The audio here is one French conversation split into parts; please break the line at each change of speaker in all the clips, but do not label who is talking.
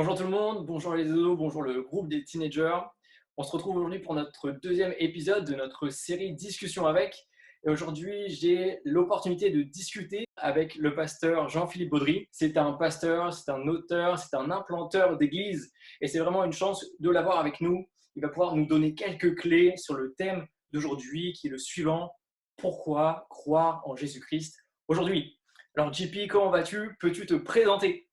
Bonjour tout le monde, bonjour les ados, bonjour le groupe des teenagers. On se retrouve aujourd'hui pour notre deuxième épisode de notre série Discussion avec. Et aujourd'hui, j'ai l'opportunité de discuter avec le pasteur Jean-Philippe Baudry. C'est un pasteur, c'est un auteur, c'est un implanteur d'église. Et c'est vraiment une chance de l'avoir avec nous. Il va pouvoir nous donner quelques clés sur le thème d'aujourd'hui qui est le suivant. Pourquoi croire en Jésus-Christ aujourd'hui? Alors JP, comment vas-tu? Peux-tu te présenter?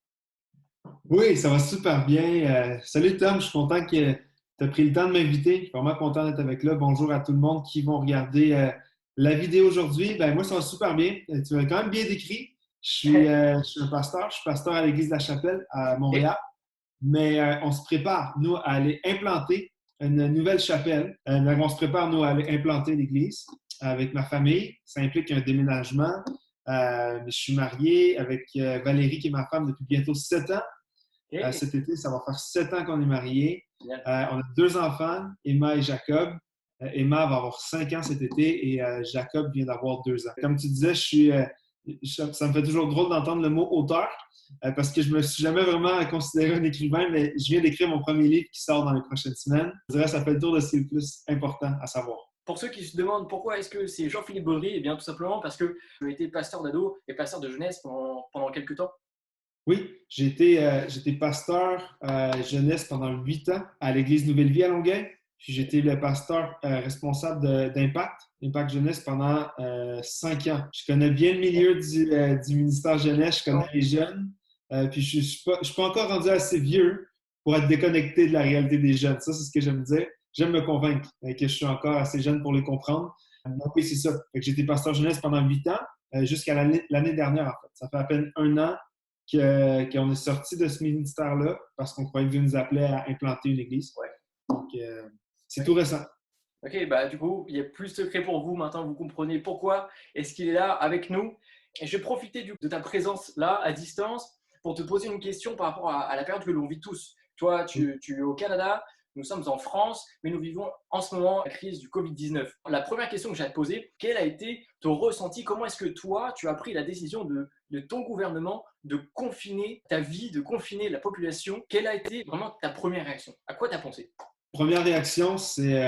Oui, ça va super bien. Salut Tom, je suis content que tu as pris le temps de m'inviter. Je suis vraiment content d'être avec là. Bonjour à tout le monde qui vont regarder la vidéo aujourd'hui. Ben, moi, ça va super bien. Tu m'as quand même bien décrit. Je suis un pasteur. Je suis pasteur à l'Église de la Chapelle à
Et
Montréal. Mais on se prépare, nous, à aller implanter une nouvelle chapelle. On se prépare, nous, à aller implanter l'église avec ma famille. Ça implique un déménagement. Je suis marié avec Valérie, qui est ma femme, depuis bientôt 7 ans.
Ok,
Cet été, ça va faire 7 ans qu'on est mariés.
génial.
On a 2 enfants, Emma et Jacob. Emma va avoir 5 ans cet été et Jacob vient d'avoir 2 ans. Comme tu disais, ça me fait toujours drôle d'entendre le mot auteur parce que je me suis jamais vraiment considéré un écrivain, mais je viens d'écrire mon premier livre qui sort dans les prochaines semaines. Je dirais que ça fait le tour de ce qui est le plus important à savoir.
Pour ceux qui se demandent pourquoi est-ce que c'est Jean-Philippe Baudry, eh bien tout simplement parce que j'ai été pasteur d'ado et pasteur de jeunesse pendant quelques temps.
Oui, j'étais pasteur jeunesse pendant 8 ans à l'Église Nouvelle Vie à Longueuil. Puis j'étais le pasteur responsable d'Impact Jeunesse pendant 5 ans. Je connais bien le milieu du ministère jeunesse, je connais les jeunes. Puis je suis pas encore rendu assez vieux pour être déconnecté de la réalité des jeunes. Ça, c'est ce que j'aime dire. J'aime me convaincre que je suis encore assez jeune pour les comprendre. Donc oui, c'est ça. Fait que j'étais pasteur jeunesse pendant 8 ans, jusqu'à l'année dernière, en fait. Ça fait à peine un an qu'on est sorti de ce ministère-là parce qu'on croyait que Dieu nous appelait à implanter une église.
Ouais.
Donc, c'est tout
Ok,
récent.
ok, bah du coup, il y a plus de secret pour vous. Maintenant, vous comprenez pourquoi est-ce qu'il est là avec nous. Et je vais profiter de ta présence là, à distance, pour te poser une question par rapport à la période que l'on vit tous. Toi, tu es au Canada, nous sommes en France, mais nous vivons en ce moment la crise du Covid-19. La première question que j'ai à te poser, quel a été ton ressenti? Comment est-ce que toi, tu as pris la décision de ton gouvernement de confiner ta vie, de confiner la population? Quelle a été vraiment ta première réaction? À quoi tu as pensé?
Première réaction, c'est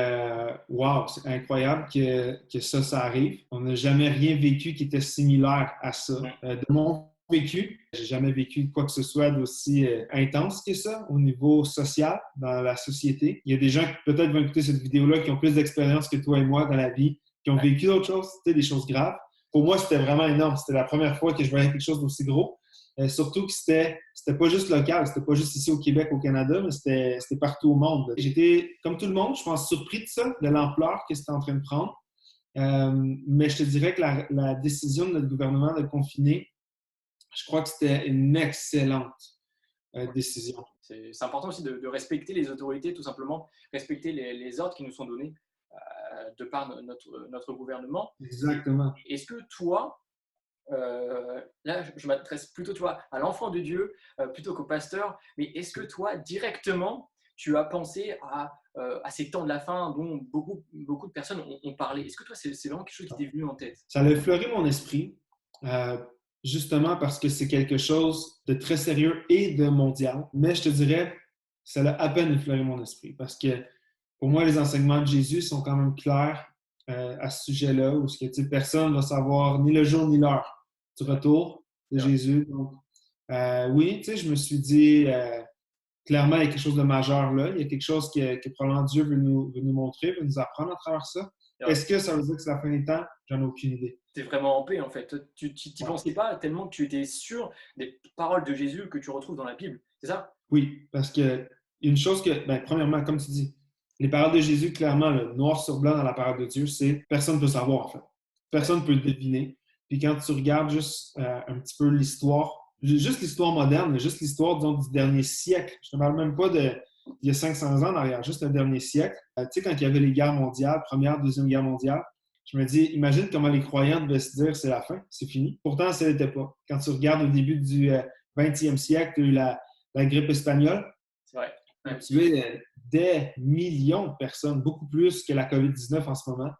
wow, c'est incroyable que ça arrive. On n'a jamais rien vécu qui était similaire à ça. De mon vécu, j'ai jamais vécu quoi que ce soit d'aussi intense que ça au niveau social dans la société. Il y a des gens qui peut-être vont écouter cette vidéo-là qui ont plus d'expérience que toi et moi dans la vie, qui ont
Ouais.
vécu d'autres choses, des choses graves. Pour moi, c'était vraiment énorme. C'était la première fois que je voyais quelque chose d'aussi gros. Surtout que c'était pas juste local, c'était pas juste ici au Québec, au Canada, mais c'était partout au monde. J'étais, comme tout le monde, je pense, surpris de ça, de l'ampleur que c'était en train de prendre. Mais je te dirais que la décision de notre gouvernement de confiner, je crois que c'était une excellente décision.
C'est important aussi de respecter les autorités, tout simplement, respecter les ordres qui nous sont donnés de par notre gouvernement. Et
Exactement.
est-ce que toi, là, je m'adresse plutôt, tu vois, à l'enfant de Dieu plutôt qu'au pasteur, mais est-ce que toi, directement, tu as pensé à ces temps de la fin dont beaucoup de personnes ont parlé? Est-ce que toi, c'est vraiment quelque chose qui t'est venu en tête?
Ça a effleuré mon esprit, euh, justement parce que c'est quelque chose de très sérieux et de mondial. Mais je te dirais, ça a à peine effleuré mon esprit parce que pour moi, les enseignements de Jésus sont quand même clairs à ce sujet-là, où personne ne va savoir ni le jour ni l'heure du
Ouais,
retour de
c'est vrai.
Jésus. Donc, oui, je me suis dit, clairement, il y a quelque chose de majeur là. Il y a quelque chose que probablement Dieu veut nous montrer, veut nous apprendre à travers ça.
C'est vrai.
Est-ce que ça veut dire que c'est la fin des temps? J'en ai aucune idée.
Tu es vraiment en paix, en fait. Tu n'y
Ouais.
pensais pas tellement que tu étais sûr des paroles de Jésus que tu retrouves dans la Bible. C'est ça?
Oui, parce que une chose que, ben, premièrement, comme tu dis, les paroles de Jésus, clairement, le noir sur blanc dans la parole de Dieu, c'est personne ne peut savoir, en fait.
Ouais.
Personne ne peut le deviner. Puis quand tu regardes juste un petit peu l'histoire, juste l'histoire moderne, mais juste l'histoire, disons, du dernier siècle, je ne te parle même pas d'il y a 500 ans en arrière, juste le dernier siècle. Tu sais, quand il y avait les guerres mondiales, Première, Deuxième Guerre mondiale, je me dis, imagine comment les croyants devaient se dire, c'est la fin, c'est fini. Pourtant, ça n'était pas. Quand tu regardes au début du 20e siècle, tu as eu la grippe espagnole,
C'est vrai.
a
Ouais.
tué des millions de personnes, beaucoup plus que la COVID-19 en ce moment.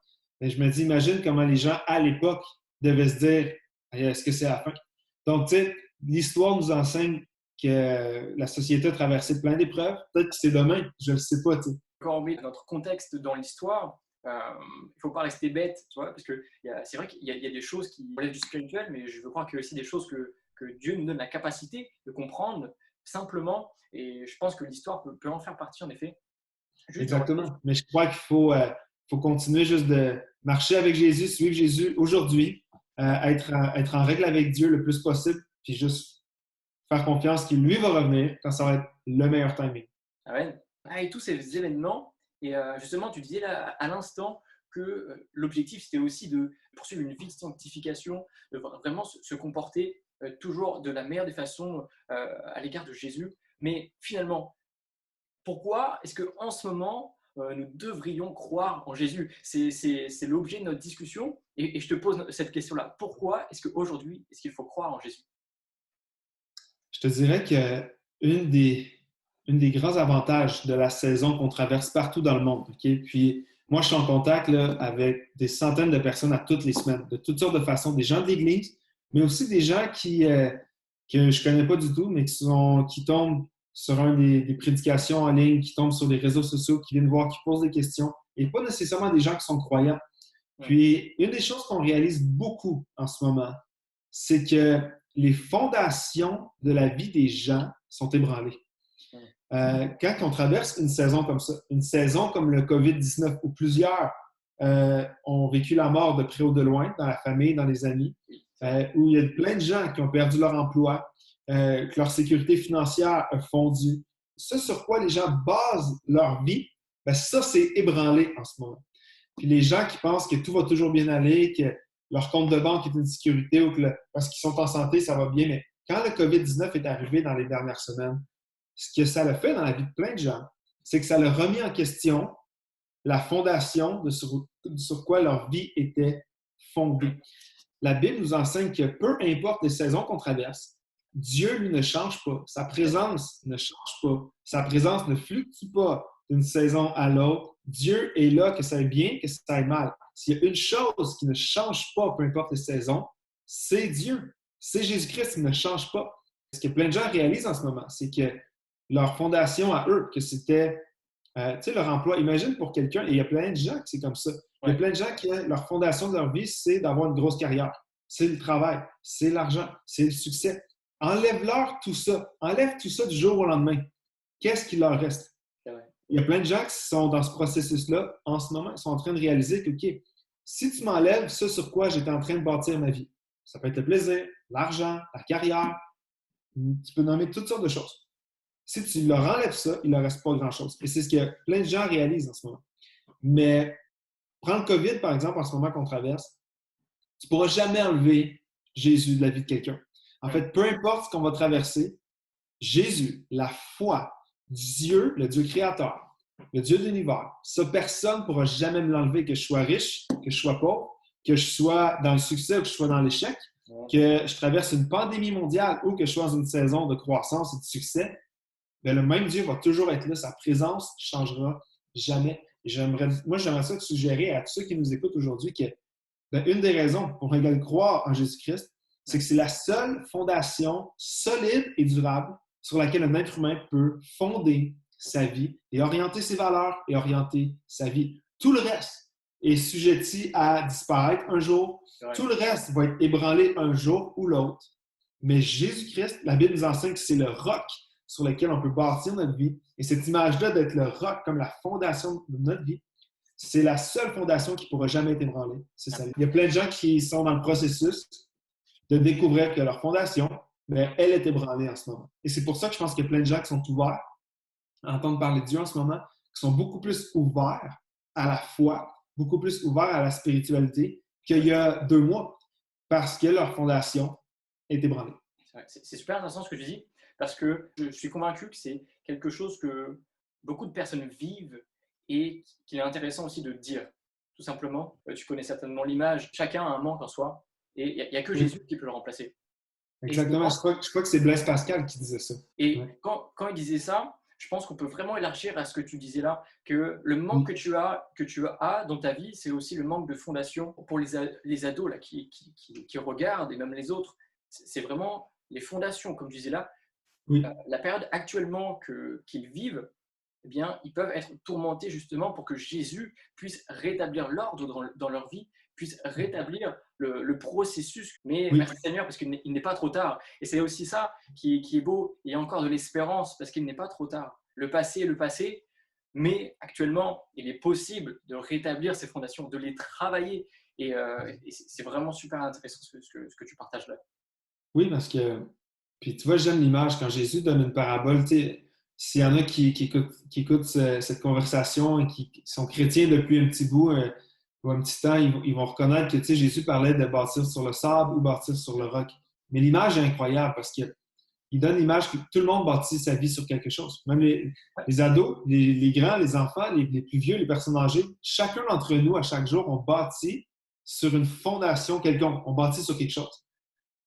Et je me dis, imagine comment les gens à l'époque devaient se dire, est-ce que c'est la fin? Donc, tu sais, l'histoire nous enseigne que la société a traversé plein d'épreuves. Peut-être que c'est demain, je ne le sais pas. Tu sais.
Quand on met notre contexte dans l'histoire, il ne faut pas rester bête, tu vois, parce que c'est vrai qu'il y a des choses qui relèvent du spirituel, mais je veux croire qu'il y a aussi des choses que Dieu nous donne la capacité de comprendre simplement, et je pense que l'histoire peut en faire partie, en effet. Juste
Exactement. Mais je crois qu'il faut continuer juste de marcher avec Jésus, suivre Jésus aujourd'hui, être en règle avec Dieu le plus possible, puis juste faire confiance qu'il lui va revenir quand ça va être le meilleur timing.
Amen. Et tous ces événements, et justement, tu disais là, à l'instant que l'objectif, c'était aussi de poursuivre une vie de sanctification, de vraiment se comporter toujours de la meilleure des façons à l'égard de Jésus. Mais finalement, pourquoi est-ce qu'en ce moment, nous devrions croire en Jésus? C'est l'objet de notre discussion, et je te pose cette question-là. Pourquoi est-ce qu'aujourd'hui, est-ce qu'il faut croire en Jésus?
Je te dirais que une des grands avantages de la saison qu'on traverse partout dans le monde, OK? Puis moi, je suis en contact là, avec des centaines de personnes à toutes les semaines, de toutes sortes de façons, des gens de l'Église, mais aussi des gens que je connais pas du tout, mais qui tombent sur des prédications en ligne, qui tombent sur les réseaux sociaux, qui viennent voir, qui posent des questions, et pas nécessairement des gens qui sont croyants. Puis, une des choses qu'on réalise beaucoup en ce moment, c'est que les fondations de la vie des gens sont ébranlées. Quand on traverse une saison comme ça, une saison comme le COVID-19, où plusieurs ont vécu la mort de près ou de loin, dans la famille, dans les amis, où il y a plein de gens qui ont perdu leur emploi, que leur sécurité financière a fondu. Ce sur quoi les gens basent leur vie, ben ça, c'est ébranlé en ce moment. Puis les gens qui pensent que tout va toujours bien aller, que leur compte de banque est une sécurité ou parce qu'ils sont en santé, ça va bien. Mais quand le COVID-19 est arrivé dans les dernières semaines, ce que ça a fait dans la vie de plein de gens, c'est que ça a remis en question la fondation sur quoi leur vie était fondée. La Bible nous enseigne que peu importe les saisons qu'on traverse, Dieu, lui, ne change pas. Sa présence ne change pas. Sa présence ne fluctue pas d'une saison à l'autre. Dieu est là, que ça aille bien, que ça aille mal. S'il y a une chose qui ne change pas, peu importe les saisons, c'est Dieu. C'est Jésus-Christ qui ne change pas. Ce que plein de gens réalisent en ce moment, c'est que leur fondation à eux, que c'était tu sais, leur emploi. Imagine pour quelqu'un, et il y a plein de gens qui c'est comme ça. Il y a plein de gens qui, leur fondation de leur vie, c'est d'avoir une grosse carrière. C'est le travail, c'est l'argent, c'est le succès. Enlève-leur tout ça. Enlève tout ça du jour au lendemain. Qu'est-ce qu'il leur reste? Il y a plein de gens qui sont dans ce processus-là en ce moment. Ils sont en train de réaliser que, OK, si tu m'enlèves ce sur quoi j'étais en train de bâtir ma vie, ça peut être le plaisir, l'argent, la carrière, tu peux nommer toutes sortes de choses. Si tu leur enlèves ça, il ne leur reste pas grand-chose. Et c'est ce que plein de gens réalisent en ce moment. Mais prends le COVID, par exemple, en ce moment qu'on traverse, tu ne pourras jamais enlever Jésus de la vie de quelqu'un. En fait, peu importe ce qu'on va traverser, Jésus, la foi, Dieu, le Dieu créateur, le Dieu de l'univers, ça, personne ne pourra jamais me l'enlever, que je sois riche, que je sois pauvre, que je sois dans le succès ou que je sois dans l'échec, que je traverse une pandémie mondiale ou que je sois dans une saison de croissance et de succès. Mais le même Dieu va toujours être là. Sa présence ne changera jamais. Et j'aimerais ça te suggérer à tous ceux qui nous écoutent aujourd'hui que une des raisons pour lesquelles croire en Jésus-Christ, c'est que c'est la seule fondation solide et durable sur laquelle un être humain peut fonder sa vie et orienter ses valeurs et orienter sa vie. Tout le reste est sujetti à disparaître un jour. Tout le reste va être ébranlé un jour ou l'autre. Mais Jésus-Christ, la Bible nous enseigne que c'est le roc sur lequel on peut bâtir notre vie. Et cette image-là d'être le roc comme la fondation de notre vie, c'est la seule fondation qui ne pourra jamais être ébranlée. C'est ça. Il y a plein de gens qui sont dans le processus de découvrir que leur fondation, mais elle est ébranlée en ce moment. Et c'est pour ça que je pense qu'il y a plein de gens qui sont ouverts à entendre parler de Dieu en ce moment, qui sont beaucoup plus ouverts à la foi, beaucoup plus ouverts à la spiritualité qu'il y a 2 mois, parce que leur fondation est ébranlée.
C'est super intéressant ce que tu dis, parce que je suis convaincu que c'est quelque chose que beaucoup de personnes vivent et qu'il est intéressant aussi de dire. Tout simplement, tu connais certainement l'image, chacun a un manque en soi, et il n'y a que Jésus qui peut le remplacer.
Exactement, je crois que c'est Blaise Pascal qui disait ça.
Et quand il disait ça, je pense qu'on peut vraiment élargir à ce que tu disais là, que le manque que tu as dans ta vie, c'est aussi le manque de fondation pour les ados là, qui regardent, et même les autres. C'est vraiment les fondations, comme je disais là.
Oui,
la période actuellement qu'ils vivent, eh bien, ils peuvent être tourmentés justement pour que Jésus puisse rétablir l'ordre dans leur vie, puisse rétablir le processus. Mais
oui,
merci Seigneur, parce qu'il n'est pas trop tard. Et c'est aussi ça qui est beau. Il y a encore de l'espérance, parce qu'il n'est pas trop tard. Le passé est le passé, mais actuellement, il est possible de rétablir ces fondations, de les travailler. Et c'est vraiment super intéressant ce que tu partages là.
oui, parce que, puis tu vois, j'aime l'image quand Jésus donne une parabole, tu sais, s'il y en a qui écoutent cette conversation et qui sont chrétiens depuis un petit bout ou un petit temps, ils vont reconnaître que, tu sais, Jésus parlait de bâtir sur le sable ou bâtir sur le roc. Mais l'image est incroyable parce qu'il donne l'image que tout le monde bâtit sa vie sur quelque chose. Même
Ouais,
les ados, les grands, les enfants, les plus vieux, les personnes âgées, chacun d'entre nous, à chaque jour, on bâtit sur une fondation quelconque. On bâtit sur quelque chose.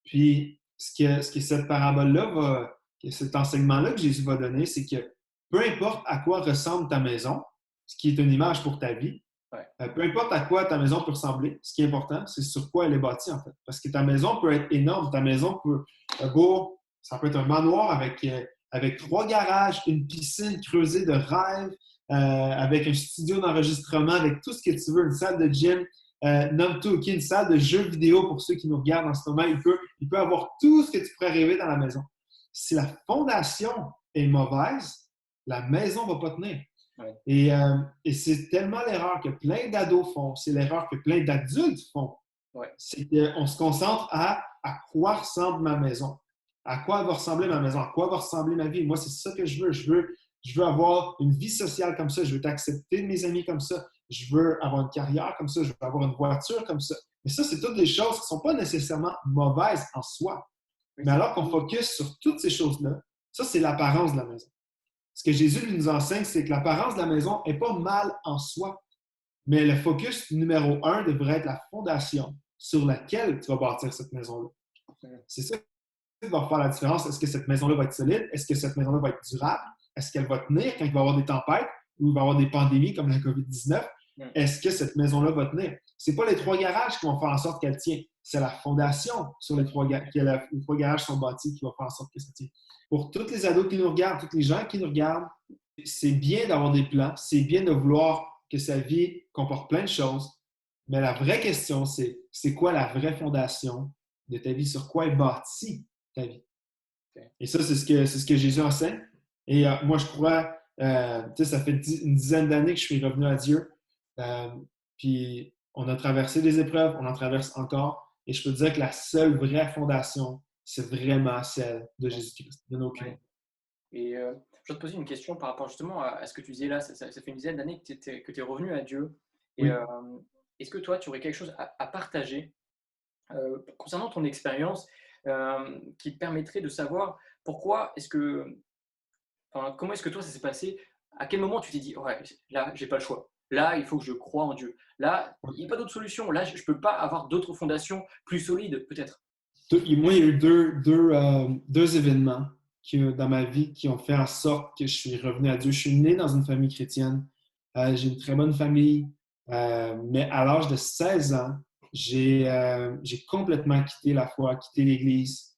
Puis, ce que cette parabole-là que cet enseignement-là que Jésus va donner, c'est que peu importe à quoi ressemble ta maison, ce qui est une image pour ta vie,
ouais,
peu importe à quoi ta maison peut ressembler, ce qui est important, c'est sur quoi elle est bâtie, en fait. Parce que ta maison peut être énorme, ta maison peut être beau, ça peut être un manoir avec 3 garages, une piscine creusée de rêve, avec un studio d'enregistrement, avec tout ce que tu veux, une salle de gym, nomme tout, OK, une salle de jeux vidéo pour ceux qui nous regardent en ce moment. Il peut avoir tout ce que tu pourrais rêver dans la maison. Si la fondation est mauvaise, la maison ne va pas tenir.
ouais.
Et c'est tellement l'erreur que plein d'ados font, c'est l'erreur que plein d'adultes font.
Ouais.
C'est qu'on se concentre à quoi ressemble ma maison, à quoi va ressembler ma maison, à quoi va ressembler ma vie. Moi, c'est ça que je veux. Je veux avoir une vie sociale comme ça, je veux t'accepter de mes amis comme ça, je veux avoir une carrière comme ça, je veux avoir une voiture comme ça. Mais ça, c'est toutes des choses qui ne sont pas nécessairement mauvaises en soi.
Oui,
Mais alors qu'on focus sur toutes ces choses-là, ça, c'est l'apparence de la maison. Ce que Jésus nous enseigne, c'est que l'apparence de la maison n'est pas mal en soi, mais le focus numéro 1 devrait être la fondation sur laquelle tu vas bâtir cette maison-là. C'est ça qui va faire la différence. Est-ce que cette maison-là va être solide? Est-ce que cette maison-là va être durable? Est-ce qu'elle va tenir quand il va y avoir des tempêtes ou il va y avoir des pandémies comme la COVID-19? Est-ce que cette maison-là va tenir? Ce n'est pas les 3 garages qui vont faire en sorte qu'elle tient. C'est la fondation sur les 3 garages sont bâtis qui va faire en sorte que ça tient. Pour tous les ados qui nous regardent, tous les gens qui nous regardent, c'est bien d'avoir des plans, c'est bien de vouloir que sa vie comporte plein de choses, mais la vraie question, c'est quoi la vraie fondation de ta vie? Sur quoi est bâtie ta vie? Et ça, c'est ce que Jésus enseigne. Et moi, je crois, tu sais, ça fait une dizaine d'années que je suis revenu à Dieu. Euh, puis on a traversé des épreuves, on en traverse encore. Et je peux te dire que la seule vraie fondation, c'est vraiment celle de Jésus-Christ, de nos cœurs.
ouais. Et je vais te poser une question par rapport justement à ce que tu disais là. Ça fait une dizaine d'années que tu es revenu à Dieu. Et
Oui.
est-ce que toi, tu aurais quelque chose à partager concernant ton expérience qui te permettrait de savoir pourquoi est-ce que, enfin, comment est-ce que toi ça s'est passé? À quel moment tu t'es dit, ouais, là, j'ai pas le choix. Là, il faut que je croie en Dieu. Là, il n'y a pas d'autre solution. Là, je ne peux pas avoir d'autres fondations plus solides, peut-être.
Moi, il y a eu deux événements dans ma vie qui ont fait en sorte que je suis revenu à Dieu. Je suis né dans une famille chrétienne. J'ai une très bonne famille. Mais à l'âge de 16 ans, j'ai complètement quitté la foi, quitté l'Église.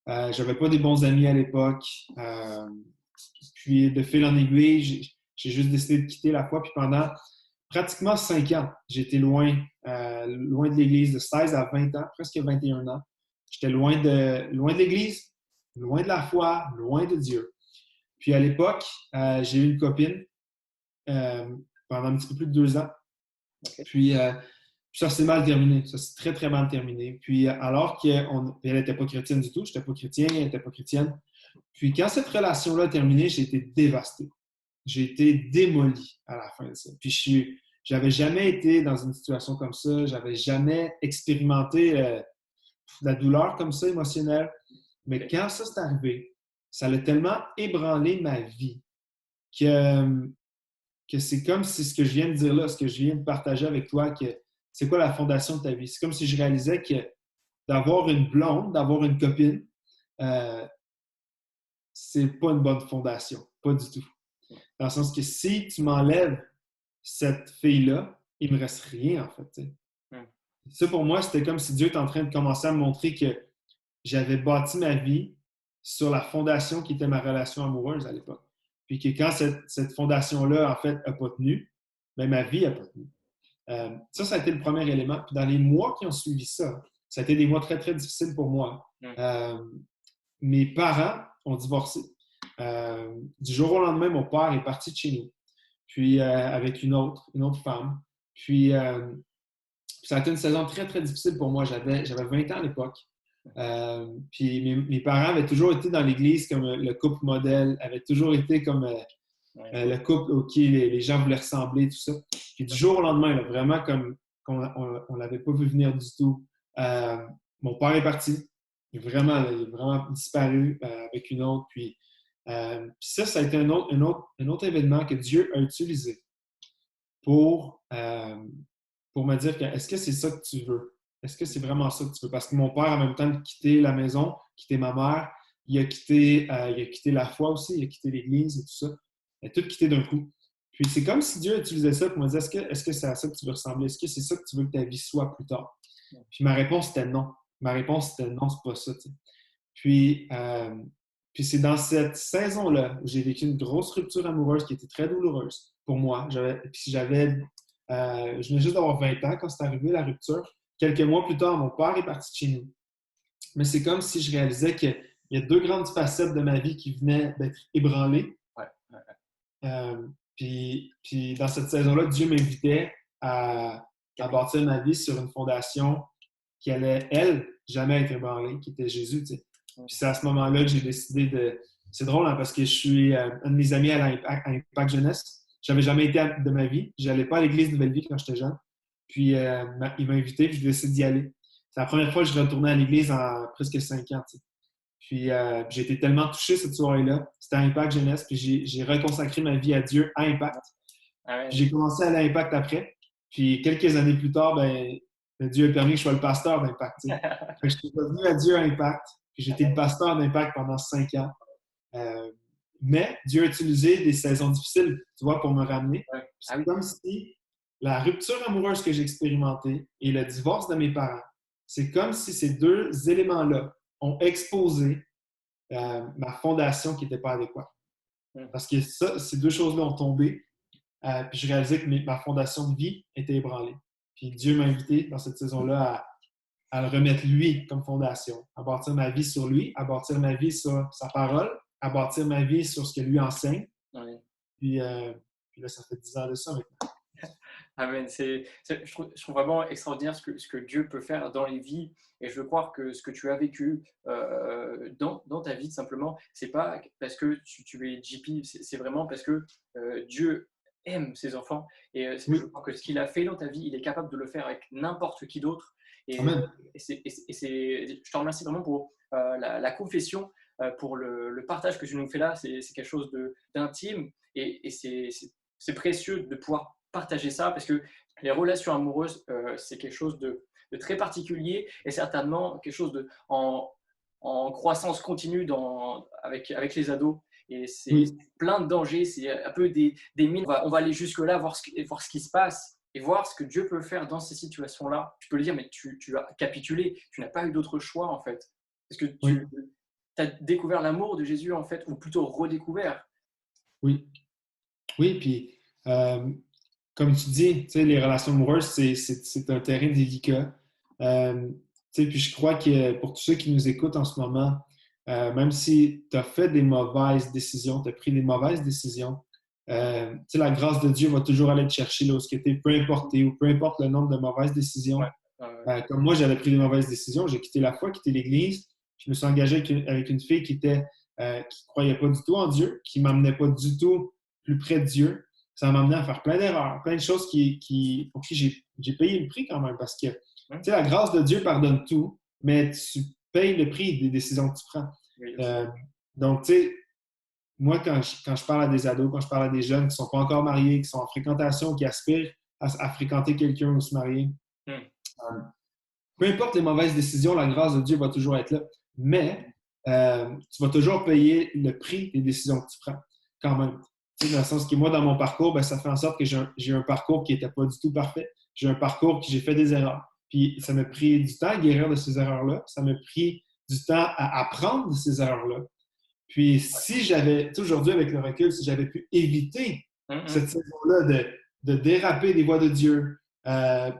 J'avais pas des bons amis à l'époque. Puis de fil en aiguille, j'ai juste décidé de quitter la foi. Puis pendant pratiquement 5 ans, j'étais loin de l'Église, de 16 à 20 ans, presque 21 ans. J'étais loin de l'Église, loin de la foi, loin de Dieu. Puis à l'époque, j'ai eu une copine pendant un petit peu plus de 2 ans.
Okay.
Puis ça s'est mal terminé. Ça s'est très, très mal terminé. Puis alors qu'elle n'était pas chrétienne du tout, je n'étais pas chrétien, elle n'était pas chrétienne. Puis quand cette relation-là a terminé, j'ai été dévasté. J'ai été démoli à la fin de ça. Puis j'avais jamais été dans une situation comme ça. J'avais jamais expérimenté la douleur comme ça émotionnelle. Mais quand ça s'est arrivé, ça a tellement ébranlé ma vie que c'est comme si ce que je viens de dire là, ce que je viens de partager avec toi, que c'est quoi la fondation de ta vie? C'est comme si je réalisais que d'avoir une blonde, d'avoir une copine, euh, c'est pas une bonne fondation. Pas du tout. Dans le sens que si tu m'enlèves cette fille-là, il me reste rien, en fait.
Mm.
Ça, pour moi, c'était comme si Dieu était en train de commencer à me montrer que j'avais bâti ma vie sur la fondation qui était ma relation amoureuse à l'époque. Puis que quand cette fondation-là, en fait, n'a pas tenu, bien, ma vie n'a pas tenu. Ça a été le premier élément. Puis dans les mois qui ont suivi ça, ça a été des mois très, très difficiles pour moi. Mes parents ont divorcé. Du jour au lendemain, mon père est parti de chez nous, puis avec une autre femme. Puis ça a été une saison très, très difficile pour moi. J'avais 20 ans à l'époque. Puis mes parents avaient toujours été dans l'Église comme le couple modèle, avaient toujours été comme le couple auquel les gens voulaient ressembler, tout ça. Puis du jour au lendemain, là, vraiment comme on ne l'avait pas vu venir du tout, mon père est parti. Il est vraiment disparu avec une autre. Puis ça a été un autre événement que Dieu a utilisé pour me dire que est-ce que c'est ça que tu veux? Est-ce que c'est vraiment ça que tu veux? Parce que mon père, en même temps de quitter la maison, quitter ma mère, il a quitté la foi aussi, il a quitté l'Église et tout ça. Il a tout quitté d'un coup. Puis c'est comme si Dieu utilisait ça pour me dire est-ce que c'est à ça que tu veux ressembler? Est-ce que c'est ça que tu veux que ta vie soit plus tard? Puis ma réponse était non. Ma réponse était non, c'est pas ça. T'sais. Puis c'est dans cette saison-là où j'ai vécu une grosse rupture amoureuse qui était très douloureuse pour moi. Je venais juste d'avoir 20 ans quand c'est arrivé la rupture. Quelques mois plus tard, mon père est parti de chez nous. Mais c'est comme si je réalisais qu'il y a deux grandes facettes de ma vie qui venaient d'être ébranlées. Puis dans cette saison-là, Dieu m'invitait à bâtir ma vie sur une fondation qui allait, elle, jamais être ébranlée, qui était Jésus. Tu sais. Puis c'est à ce moment-là que j'ai décidé de... C'est drôle, hein, parce que je suis un de mes amis à Impact Jeunesse. Je n'avais jamais été de ma vie. Je n'allais pas à l'église Nouvelle-Vie quand j'étais jeune. Puis il m'a invité, puis je décidé d'y aller. C'est la première fois que je retournais à l'église en presque 5 ans. Tu sais. Puis j'ai été tellement touché cette soirée-là. C'était à Impact Jeunesse, puis j'ai reconsacré ma vie à Dieu à Impact. Puis j'ai commencé à aller à Impact après. Puis quelques années plus tard, Dieu a permis que je sois le pasteur d'Impact. Je suis revenu à Dieu à Impact. Puis j'ai été le pasteur d'Impact pendant 5 ans. Mais Dieu a utilisé des saisons difficiles, tu vois, pour me ramener. C'est comme si la rupture amoureuse que j'ai expérimentée et le divorce de mes parents, c'est comme si ces deux éléments-là ont exposé ma fondation qui n'était pas adéquate. Parce que ces deux choses-là ont tombé, puis je réalisais que ma fondation de vie était ébranlée. Puis Dieu m'a invité dans cette saison-là à le remettre lui comme fondation, à bâtir ma vie sur lui, à bâtir ma vie sur sa parole, à bâtir ma vie sur ce que lui enseigne. Puis là, ça fait 10 ans de ça maintenant.
Amen. Je trouve vraiment extraordinaire ce que Dieu peut faire dans les vies. Et je veux croire que ce que tu as vécu dans ta vie, simplement, c'est pas parce que tu es JP, c'est vraiment parce que Dieu aime ses enfants. Et je crois que ce qu'il a fait dans ta vie, il est capable de le faire avec n'importe qui d'autre. Et je te remercie vraiment pour la confession, pour le partage que tu nous fais là. C'est quelque chose d'intime et c'est précieux de pouvoir partager ça parce que les relations amoureuses, c'est quelque chose de très particulier et certainement quelque chose en croissance continue avec les ados. Et c'est plein de dangers, c'est un peu des mines. On va aller jusque-là, voir ce qui se passe et voir ce que Dieu peut faire dans ces situations-là. Tu peux le dire, mais tu as capitulé, tu n'as pas eu d'autre choix en fait. Parce que tu as découvert l'amour de Jésus en fait, ou plutôt redécouvert.
Oui, puis comme tu dis, les relations amoureuses, c'est un terrain délicat. Puis je crois que pour tous ceux qui nous écoutent en ce moment, même si tu as fait des mauvaises décisions, tu as pris des mauvaises décisions, la grâce de Dieu va toujours aller te chercher là où tu es, peu importe où, peu importe le nombre de mauvaises décisions. Comme moi, j'avais pris des mauvaises décisions, j'ai quitté la foi, quitté l'Église, je me suis engagé avec une fille qui croyait pas du tout en Dieu, qui m'amenait pas du tout plus près de Dieu. Ça m'a amené à faire plein d'erreurs, plein de choses pour qui j'ai payé le prix quand même, parce que la grâce de Dieu pardonne tout, mais tu payes le prix des décisions que tu prends. Donc, tu sais, moi, quand je parle à des ados, quand je parle à des jeunes qui ne sont pas encore mariés, qui sont en fréquentation, qui aspirent à fréquenter quelqu'un ou se marier, peu importe les mauvaises décisions, la grâce de Dieu va toujours être là. Mais tu vas toujours payer le prix des décisions que tu prends, quand même. Dans le sens que moi, dans mon parcours, ça fait en sorte que j'ai un parcours qui n'était pas du tout parfait. J'ai un parcours que j'ai fait des erreurs. Puis ça m'a pris du temps à guérir de ces erreurs-là. Ça m'a pris du temps à apprendre de ces erreurs-là. Puis si j'avais, tu sais, aujourd'hui avec le recul, si j'avais pu éviter
Mhm.
cette saison-là de déraper des voies de Dieu,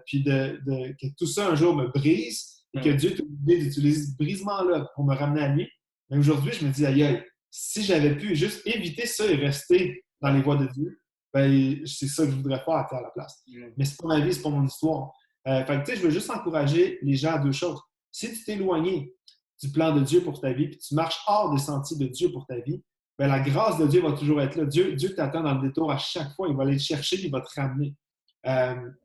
puis que tout ça un jour me brise et que
Mhm.
Dieu t'ait donné d'utiliser ce brisement-là pour me ramener à lui, mais aujourd'hui, je me dis, aïe, aïe, si j'avais pu juste éviter ça et rester dans les
Ouais.
voies de Dieu, ben, c'est ça que je voudrais faire à la place.
Mhm.
Mais c'est pas ma vie, c'est pas mon histoire. Fait que, tu sais, je veux juste encourager les gens à deux choses. Si tu t'es éloigné du plan de Dieu pour ta vie, puis tu marches hors des sentiers de Dieu pour ta vie, ben, la grâce de Dieu va toujours être là. Dieu t'attend dans le détour à chaque fois. Il va aller te chercher et il va te ramener.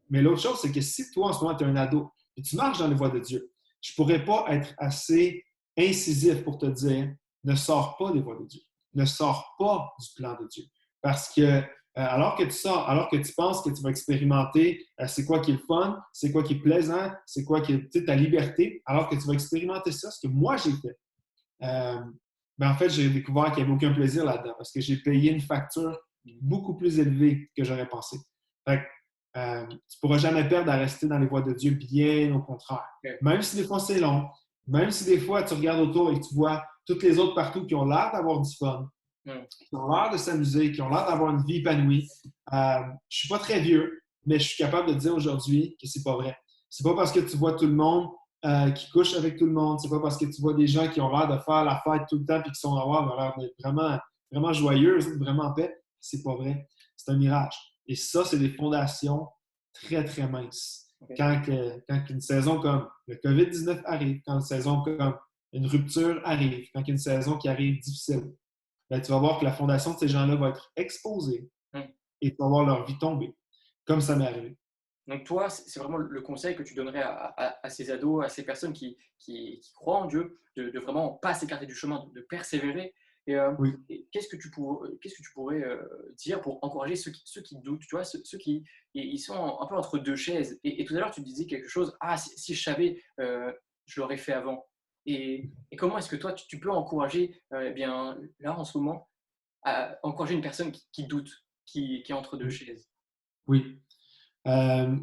Mais l'autre chose, c'est que si toi, en ce moment, tu es un ado et tu marches dans les voies de Dieu, je ne pourrais pas être assez incisif pour te dire ne sors pas des voies de Dieu. Ne sors pas du plan de Dieu. Parce que alors que tu sors, alors que tu penses que tu vas expérimenter c'est quoi qui est le fun, c'est quoi qui est plaisant, c'est quoi qui est ta liberté, alors que tu vas expérimenter ça, ce que moi j'ai fait. Euh, en fait, j'ai découvert qu'il n'y avait aucun plaisir là-dedans parce que j'ai payé une facture beaucoup plus élevée que j'aurais pensé. Fait que, tu ne pourras jamais perdre à rester dans les voies de Dieu, bien au contraire.
Ok.
Même si des fois c'est long, même si des fois tu regardes autour et tu vois toutes les autres partout qui ont l'air d'avoir du fun,
Mhm.
qui ont l'air de s'amuser, qui ont l'air d'avoir une vie épanouie. Je ne suis pas très vieux, mais je suis capable de dire aujourd'hui que c'est pas vrai. C'est pas parce que tu vois tout le monde qui couche avec tout le monde, c'est pas parce que tu vois des gens qui ont l'air de faire la fête tout le temps et qui sont l'air d'être vraiment, vraiment joyeux, vraiment en paix. C'est pas vrai. C'est un mirage. Et ça, c'est des fondations très, très minces.
Ok.
Quand une saison comme le COVID-19 arrive, quand une saison comme une rupture arrive, quand une saison qui arrive difficile, ben, tu vas voir que la fondation de ces gens-là va être exposée
Mhm.
et tu vas voir leur vie tomber, comme ça m'est arrivé.
Donc toi, c'est vraiment le conseil que tu donnerais à ces ados, à ces personnes qui croient en Dieu, de vraiment pas s'écarter du chemin, de persévérer. Et,
Oui.
qu'est-ce que tu pourrais dire pour encourager ceux qui doutent, tu vois, ceux qui ils sont un peu entre deux chaises. Et tout à l'heure, tu disais quelque chose, ah, si je savais, je l'aurais fait avant. Et comment est-ce que toi, tu peux encourager, eh bien, là, en ce moment, à encourager une personne qui doute, qui est entre deux chaises?
Oui. Euh,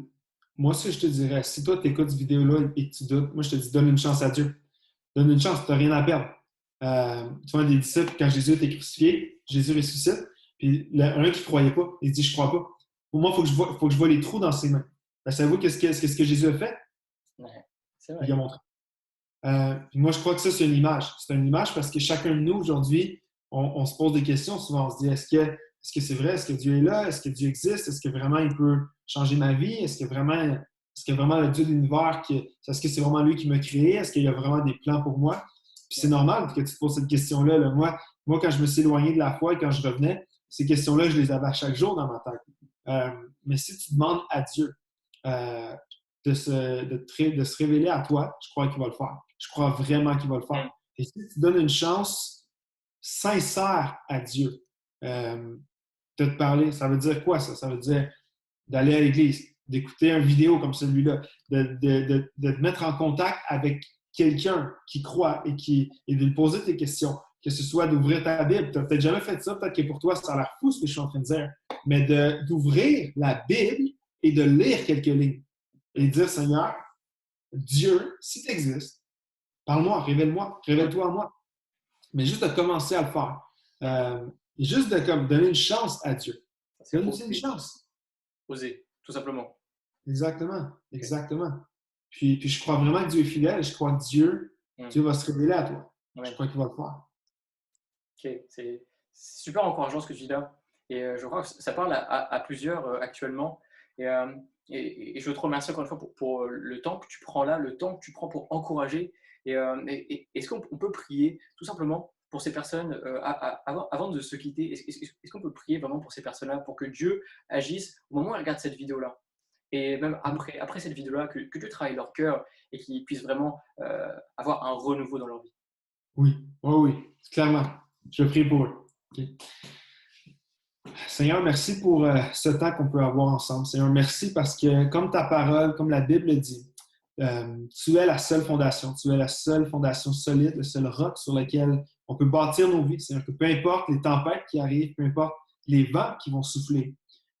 moi, ce que je te dirais, si toi, tu écoutes cette vidéo-là et que tu doutes, moi, je te dis, donne une chance à Dieu. Donne une chance, tu n'as rien à perdre. Tu vois, des disciples, quand Jésus était crucifié, Jésus ressuscite, puis un qui ne croyait pas, il dit, je ne crois pas. Pour moi, faut que je vois les trous dans ses mains. Ben, savez-vous qu'est-ce que Jésus a fait?
Ouais, c'est
Il a
vrai.
montré. Puis moi, je crois que ça, c'est une image. C'est une image parce que chacun de nous, aujourd'hui, on se pose des questions. Souvent, on se dit, est-ce que c'est vrai? Est-ce que Dieu est là? Est-ce que Dieu existe? Est-ce que vraiment il peut changer ma vie? Est-ce que vraiment le Dieu de l'univers, est-ce que c'est vraiment lui qui m'a créé? Est-ce qu'il y a vraiment des plans pour moi? Puis c'est normal que tu te poses cette question-là. Là. Moi, quand je me suis éloigné de la foi et quand je revenais, ces questions-là, je les avais à chaque jour dans ma tête. Mais si tu demandes à Dieu euh, de se révéler à toi, je crois qu'il va le faire. Je crois vraiment qu'il va le faire.
Mm.
Et si tu donnes une chance sincère à Dieu de te parler, ça veut dire quoi ça? Ça veut dire d'aller à l'église, d'écouter une vidéo comme celui-là, de te mettre en contact avec quelqu'un qui croit et de lui poser tes questions. Que ce soit d'ouvrir ta Bible. Tu n'as peut-être jamais fait ça, peut-être que pour toi, ça a l'air fou ce que je suis en train de dire, mais d'ouvrir la Bible et de lire quelques lignes et dire, Seigneur, Dieu, si tu existes, parle-moi, révèle-moi, révèle-toi à moi. Mais juste de commencer à le faire. Et juste de donner une chance à Dieu.
C'est
Donne-lui une
oser,
chance.
oser, tout simplement.
Exactement.
Ok.
Exactement. Puis je crois vraiment que Dieu est fidèle et je crois que
Mm.
Dieu va se révéler à toi. Je
Ouais.
crois qu'il va le faire.
Ok. C'est super encourageant ce que tu dis là. Et je crois que ça parle à plusieurs actuellement. Et, euh, et je veux te remercier encore une fois pour le temps que tu prends là, le temps que tu prends pour encourager. Est-ce qu'on peut prier tout simplement pour ces personnes avant de se quitter? Est-ce qu'on peut prier vraiment pour ces personnes-là, pour que Dieu agisse au moment où elles regardent cette vidéo-là? Et même après cette vidéo-là, que Dieu travaille leur cœur et qu'ils puissent vraiment avoir un renouveau dans leur vie.
Oui, oui, oui, clairement. Je prie pour eux. OK. Seigneur, merci pour ce temps qu'on peut avoir ensemble. Seigneur, merci parce que, comme ta parole, comme la Bible dit, tu es la seule fondation. Tu es la seule fondation solide, le seul roc sur lequel on peut bâtir nos vies. C'est-à-dire que peu importe les tempêtes qui arrivent, peu importe les vents qui vont souffler,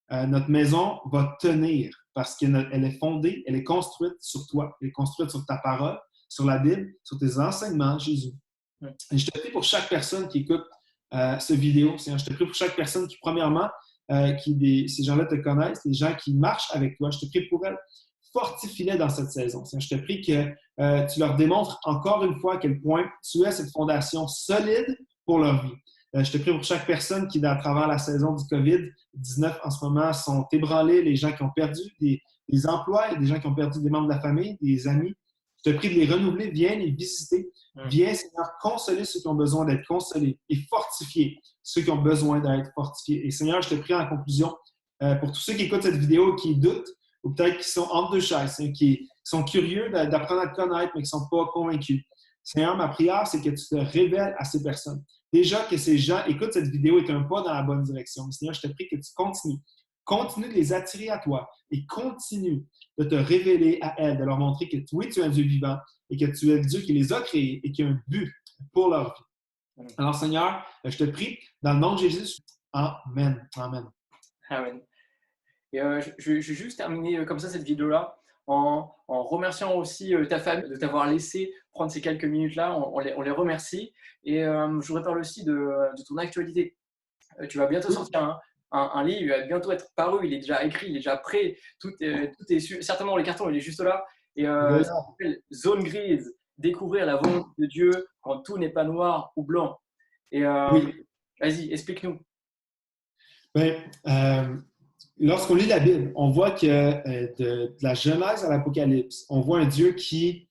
notre maison va tenir parce qu'elle est fondée, elle est construite sur toi, elle est construite sur ta parole, sur la Bible, sur tes enseignements, Jésus.
Mm.
Et je te prie pour chaque personne qui écoute cette vidéo. Seigneur, je te prie pour chaque personne qui, premièrement, ces gens-là te connaissent, les gens qui marchent avec toi. Je te prie pour elles. Fortifie-les dans cette saison. Seigneur, je te prie que tu leur démontres encore une fois à quel point tu es cette fondation solide pour leur vie. Je te prie pour chaque personne qui, à travers la saison du COVID-19 en ce moment, sont ébranlés, les gens qui ont perdu des emplois, des gens qui ont perdu des membres de la famille, des amis. Je te prie de les renouveler. Viens les visiter. Viens, Seigneur, consoler ceux qui ont besoin d'être consolés et fortifier ceux qui ont besoin d'être fortifiés. Et Seigneur, je te prie en conclusion, pour tous ceux qui écoutent cette vidéo et qui doutent, ou peut-être qui sont entre deux chaises, qui sont curieux d'apprendre à te connaître, mais qui ne sont pas convaincus. Seigneur, ma prière, c'est que tu te révèles à ces personnes. Déjà que ces gens écoutent cette vidéo est un pas dans la bonne direction. Mais Seigneur, je te prie que tu continues. Continue de les attirer à toi et continue de te révéler à elles, de leur montrer que oui, tu es un Dieu vivant et que tu es le Dieu qui les a créés et qui a un but pour leur vie. Alors, Seigneur, je te prie, dans le nom de Jésus, Amen. Amen.
Amen. Et je vais juste terminer comme ça cette vidéo-là en remerciant aussi ta famille de t'avoir laissé prendre ces quelques minutes-là. On les remercie. Et je voudrais parler aussi de ton actualité. Tu vas bientôt sortir un livre, il va bientôt être paru, il est déjà écrit, il est déjà prêt. Tout est certainement, les cartons, il est juste là. Et ça s'appelle Zone Grise, découvrir la volonté de Dieu quand tout n'est pas noir ou blanc. Et
oui.
Vas-y, explique-nous.
Lorsqu'on lit la Bible, on voit que de la Genèse à l'Apocalypse, on voit un Dieu qui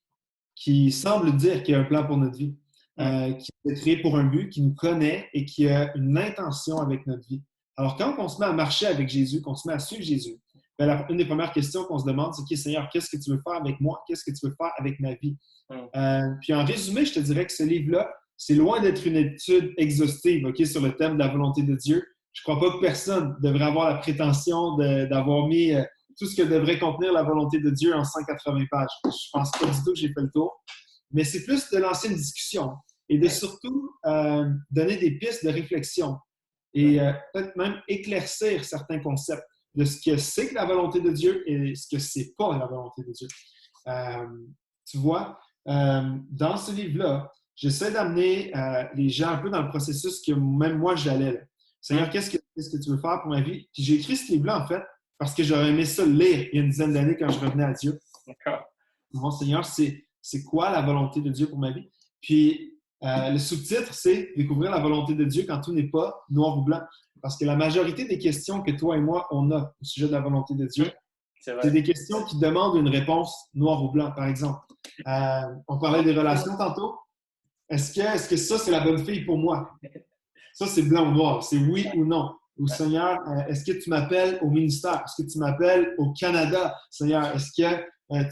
semble dire qu'il y a un plan pour notre vie, qui est créé pour un but, qui nous connaît et qui a une intention avec notre vie. Alors, quand on se met à marcher avec Jésus, qu'on se met à suivre Jésus, une des premières questions qu'on se demande, c'est OK, Seigneur, qu'est-ce que tu veux faire avec moi? Qu'est-ce que tu veux faire avec ma vie? Puis en résumé, je te dirais que ce livre-là, c'est loin d'être une étude exhaustive sur le thème de la volonté de Dieu. Je ne crois pas que personne devrait avoir la prétention d'avoir mis tout ce que devrait contenir la volonté de Dieu en 180 pages. Je ne pense pas du tout que j'ai fait le tour. Mais c'est plus de lancer une discussion et de surtout donner des pistes de réflexion et peut-être même éclaircir certains concepts de ce que c'est que la volonté de Dieu et ce que c'est pas la volonté de Dieu. Tu vois, dans ce livre-là, j'essaie d'amener les gens un peu dans le processus que même moi j'allais. Seigneur, qu'est-ce que tu veux faire pour ma vie? Puis j'ai écrit ce livre-là, en fait, parce que j'aurais aimé ça le lire il y a une dizaine d'années quand je revenais à Dieu.
D'accord.
Mon Seigneur, c'est quoi la volonté de Dieu pour ma vie? Puis le sous-titre, c'est « Découvrir la volonté de Dieu quand tout n'est pas noir ou blanc ». Parce que la majorité des questions que toi et moi, on a au sujet de la volonté de Dieu, c'est des questions qui demandent une réponse noir ou blanc, par exemple. On parlait des relations tantôt. Est-ce que ça, c'est la bonne fille pour moi? Ça, c'est blanc ou noir. C'est oui ou non. Ou Seigneur, est-ce que tu m'appelles au ministère? Est-ce que tu m'appelles au Canada? Seigneur, est-ce que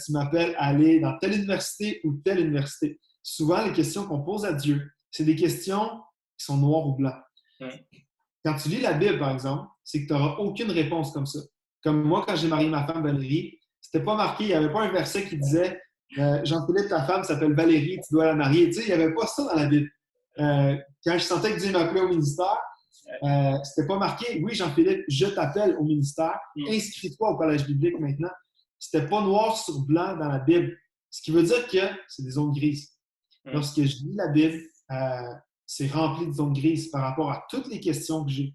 tu m'appelles à aller dans telle université ou telle université? Souvent, les questions qu'on pose à Dieu, c'est des questions qui sont noires ou blancs. Quand tu lis la Bible, par exemple, c'est que tu n'auras aucune réponse comme ça. Comme moi, quand j'ai marié ma femme Valérie, c'était pas marqué, il n'y avait pas un verset qui disait Jean-Philippe, ta femme s'appelle Valérie, tu dois la marier. Tu sais, il n'y avait pas ça dans la Bible. Quand je sentais que Dieu m'appelait au ministère, c'était pas marqué oui, Jean-Philippe, je t'appelle au ministère, inscris-toi au collège biblique maintenant. C'était pas noir sur blanc dans la Bible. Ce qui veut dire que c'est des zones grises. Lorsque je lis la Bible, c'est rempli de zones grises par rapport à toutes les questions que j'ai.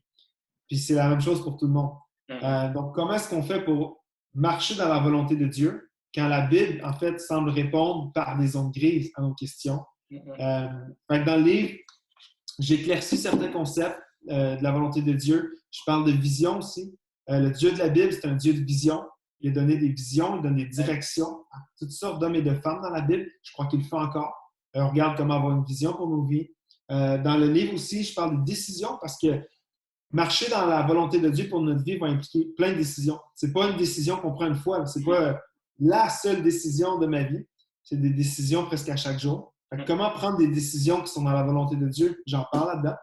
Puis c'est la même chose pour tout le monde. Donc, comment est-ce qu'on fait pour marcher dans la volonté de Dieu quand la Bible, en fait, semble répondre par des zones grises à nos questions? Dans le livre, j'éclaircis certains concepts de la volonté de Dieu. Je parle de vision aussi. Le Dieu de la Bible, c'est un Dieu de vision. Il a donné des visions, il donne des directions à toutes sortes d'hommes et de femmes dans la Bible. Je crois qu'il le fait encore. On regarde comment avoir une vision pour nos vies. Dans le livre aussi, je parle de décisions parce que marcher dans la volonté de Dieu pour notre vie va impliquer plein de décisions. Ce n'est pas une décision qu'on prend une fois. Ce n'est pas la seule décision de ma vie. C'est des décisions presque à chaque jour. Comment prendre des décisions qui sont dans la volonté de Dieu? J'en parle là-dedans.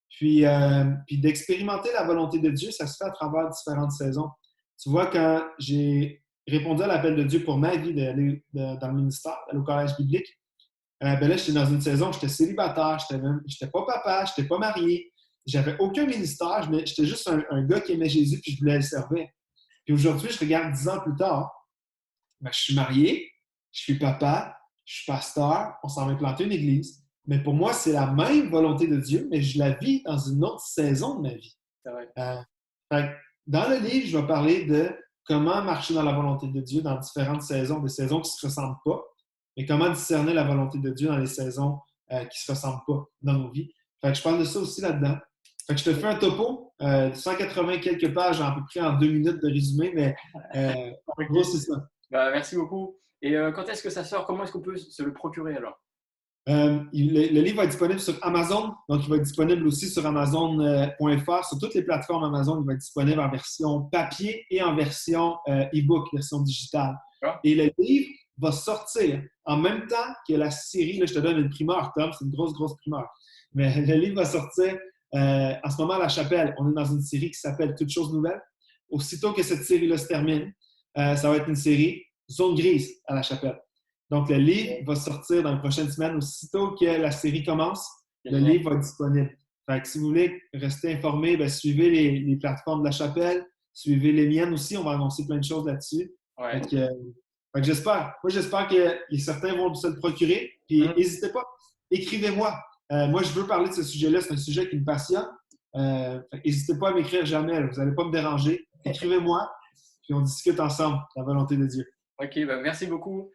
Puis d'expérimenter la volonté de Dieu, ça se fait à travers différentes saisons. Tu vois, quand j'ai répondu à l'appel de Dieu pour ma vie d'aller dans le ministère, d'aller au collège biblique, là, j'étais dans une saison où j'étais célibataire, j'étais pas papa, j'étais pas marié, j'avais aucun ministère, j'étais juste un gars qui aimait Jésus puis je voulais le servir. Puis aujourd'hui, je regarde 10 ans plus tard, je suis marié, je suis papa, je suis pasteur, on s'en va implanter une église, Mais pour moi, c'est la même volonté de Dieu, mais je la vis dans une autre saison de ma vie.
C'est vrai.
Fait que dans le livre, je vais parler de comment marcher dans la volonté de Dieu dans différentes saisons, des saisons qui ne se ressemblent pas, mais comment discerner la volonté de Dieu dans les saisons qui ne se ressemblent pas dans nos vies. Fait que je parle de ça aussi là-dedans. Fait que je te fais un topo, 180 quelques pages, à peu près en 2 minutes de résumé, mais en
Ok.
gros, c'est ça.
Bah, merci beaucoup. Et quand est-ce que ça sort? Comment est-ce qu'on peut se le procurer alors?
Le livre va être disponible sur Amazon, donc il va être disponible aussi sur Amazon.fr, sur toutes les plateformes Amazon. Il va être disponible en version papier et en version e-book, version digitale.
Ah,
Et le livre va sortir en même temps que la série. Là, je te donne une primeur, Tom, c'est une grosse, grosse primeur. Mais le livre va sortir en ce moment à La Chapelle. On est dans une série qui s'appelle Toutes choses nouvelles. Aussitôt que cette série-là se termine, ça va être une série Zone grise à La Chapelle. Donc, le livre va sortir dans les prochaines semaines. Aussitôt que la série commence, le
génial.
livre va être disponible. Fait que si vous voulez rester informé, ben, suivez les plateformes de La Chapelle, suivez les miennes aussi. On va annoncer plein de choses là-dessus.
Ouais.
Fait que j'espère. Moi, j'espère que certains vont se le procurer. Puis, n'hésitez pas. Écrivez-moi. Moi, je veux parler de ce sujet-là. C'est un sujet qui me passionne. N'hésitez pas à m'écrire jamais. Là. Vous n'allez pas me déranger. Écrivez-moi. Puis, on discute ensemble, la volonté de Dieu.
Ok, bah, merci beaucoup.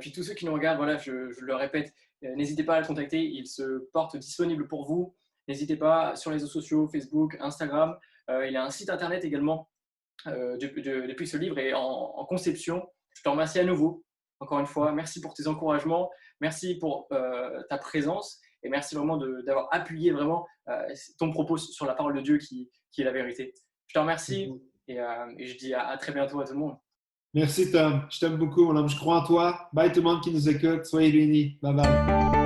Puis tous ceux qui nous regardent, voilà, je le répète, n'hésitez pas à le contacter. Il se porte disponible pour vous. N'hésitez pas sur les réseaux sociaux, Facebook, Instagram. Il a un site internet également depuis que ce livre est en conception. Je te remercie à nouveau, encore une fois. Merci pour tes encouragements. Merci pour ta présence. Et merci vraiment d'avoir appuyé vraiment ton propos sur la parole de Dieu qui est la vérité. Je te remercie et je dis à très bientôt à tout le monde.
Merci, Tom. Je t'aime beaucoup, mon homme. Je crois en toi. Bye tout le monde qui nous écoute. Soyez bénis. Bye bye.